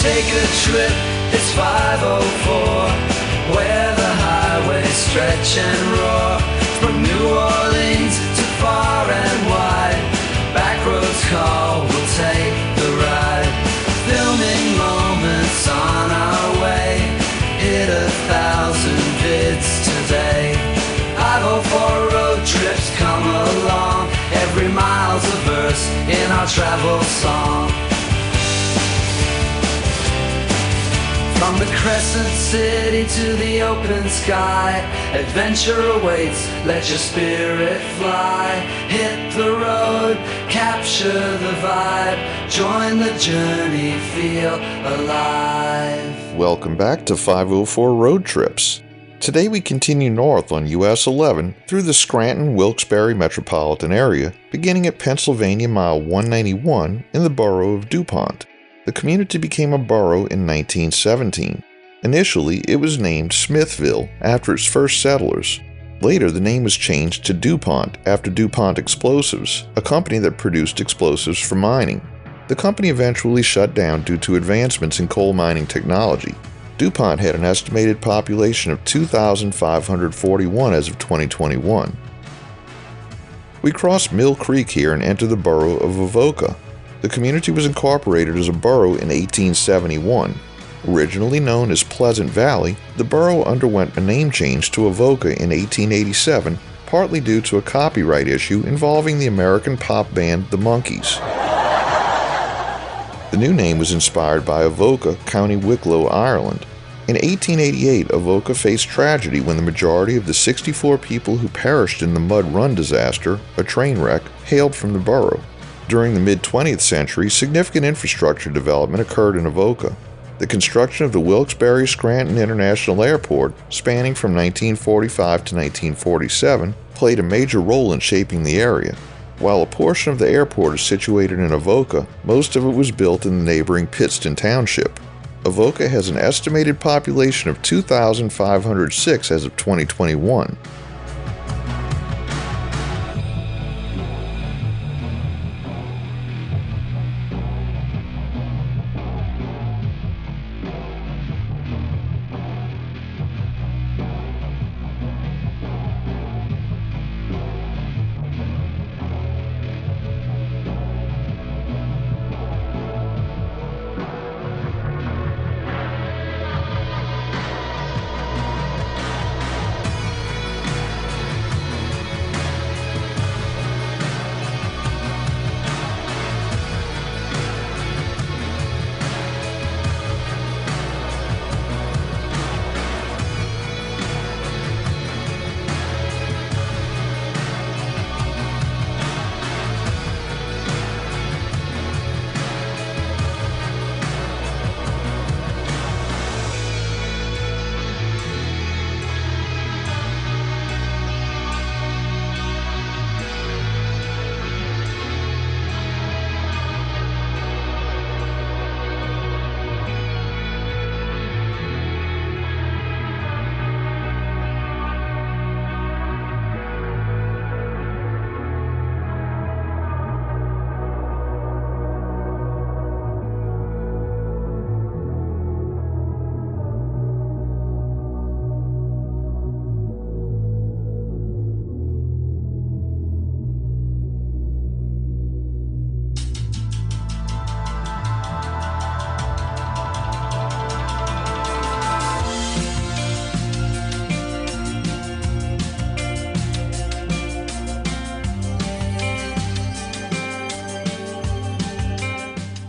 take a trip, it's 504, where the highways stretch and roar. From New Orleans to far and wide, back roads call, we'll take the ride. Filming moments on our way, hit 1,000 vids today. 504 road trips come along, every mile's a verse in our travel song. From the Crescent City to the open sky, adventure awaits, let your spirit fly. Hit the road, capture the vibe, join the journey, feel alive. Welcome back to 504 Road Trips. Today we continue north on US 11 through the Scranton-Wilkes-Barre metropolitan area, beginning at Pennsylvania Mile 191 in the borough of DuPont. The community became a borough in 1917. Initially, it was named Smithville after its first settlers. Later, the name was changed to DuPont after DuPont Explosives, a company that produced explosives for mining. The company eventually shut down due to advancements in coal mining technology. DuPont had an estimated population of 2,541 as of 2021. We cross Mill Creek here and enter the borough of Avoca. The community was incorporated as a borough in 1871. Originally known as Pleasant Valley, the borough underwent a name change to Avoca in 1887, partly due to a copyright issue involving the American pop band The Monkees. The new name was inspired by Avoca, County Wicklow, Ireland. In 1888, Avoca faced tragedy when the majority of the 64 people who perished in the Mud Run disaster, a train wreck, hailed from the borough. During the mid-20th century, significant infrastructure development occurred in Avoca. The construction of the Wilkes-Barre-Scranton International Airport, spanning from 1945 to 1947, played a major role in shaping the area. While a portion of the airport is situated in Avoca, most of it was built in the neighboring Pittston Township. Avoca has an estimated population of 2,506 as of 2021.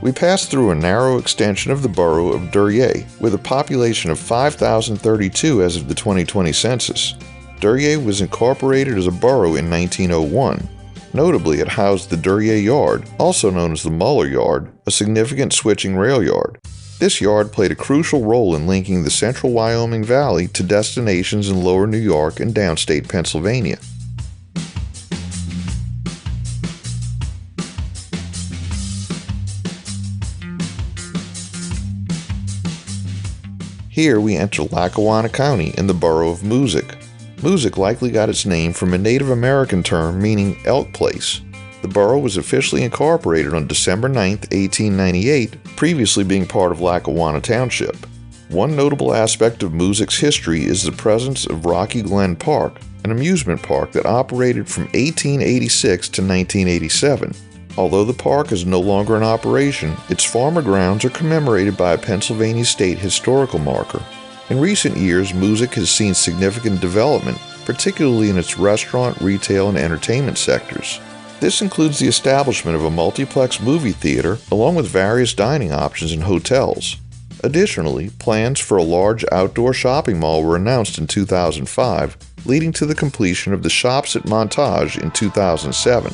We passed through a narrow extension of the borough of Duryea, with a population of 5,032 as of the 2020 census. Duryea was incorporated as a borough in 1901. Notably, it housed the Duryea Yard, also known as the Muller Yard, a significant switching rail yard. This yard played a crucial role in linking the central Wyoming Valley to destinations in lower New York and downstate Pennsylvania. Here we enter Lackawanna County in the borough of Moosic. Moosic likely got its name from a Native American term meaning elk place. The borough was officially incorporated on December 9, 1898, previously being part of Lackawanna Township. One notable aspect of Moosic's history is the presence of Rocky Glen Park, an amusement park that operated from 1886 to 1987. Although the park is no longer in operation, its former grounds are commemorated by a Pennsylvania State historical marker. In recent years, Moosic has seen significant development, particularly in its restaurant, retail, and entertainment sectors. This includes the establishment of a multiplex movie theater, along with various dining options and hotels. Additionally, plans for a large outdoor shopping mall were announced in 2005, leading to the completion of the Shops at Montage in 2007.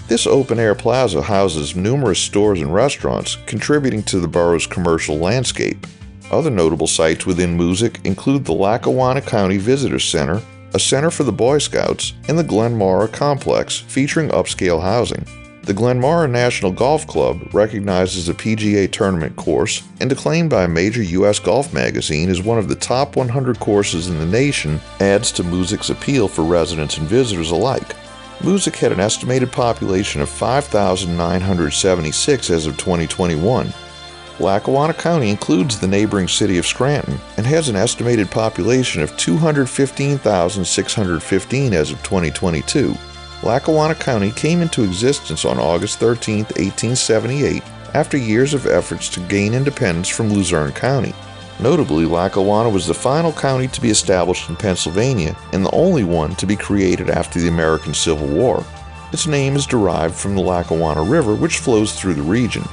This open-air plaza houses numerous stores and restaurants, contributing to the borough's commercial landscape. Other notable sites within Moosic include the Lackawanna County Visitor Center, a center for the Boy Scouts, and the Glen Morra Complex, featuring upscale housing. The Glen Morra National Golf Club, recognized as a PGA tournament course and acclaimed by a major U.S. golf magazine as one of the top 100 courses in the nation, adds to Moosic's appeal for residents and visitors alike. Moosic had an estimated population of 5,976 as of 2021. Lackawanna County includes the neighboring city of Scranton and has an estimated population of 215,615 as of 2022. Lackawanna County came into existence on August 13, 1878, after years of efforts to gain independence from Luzerne County. Notably, Lackawanna was the final county to be established in Pennsylvania and the only one to be created after the American Civil War. Its name is derived from the Lackawanna River, which flows through the region.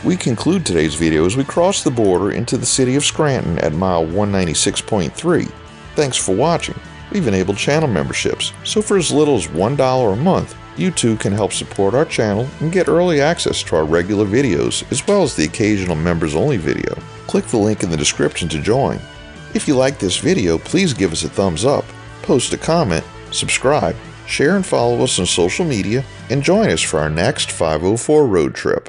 We conclude today's video as we cross the border into the city of Scranton at mile 196.3. Thanks for watching. We've enabled channel memberships, so for as little as $1 a month, you too can help support our channel and get early access to our regular videos as well as the occasional members-only video. Click the link in the description to join. If you like this video, please give us a thumbs up, post a comment, subscribe, share and follow us on social media, and join us for our next 504 road trip.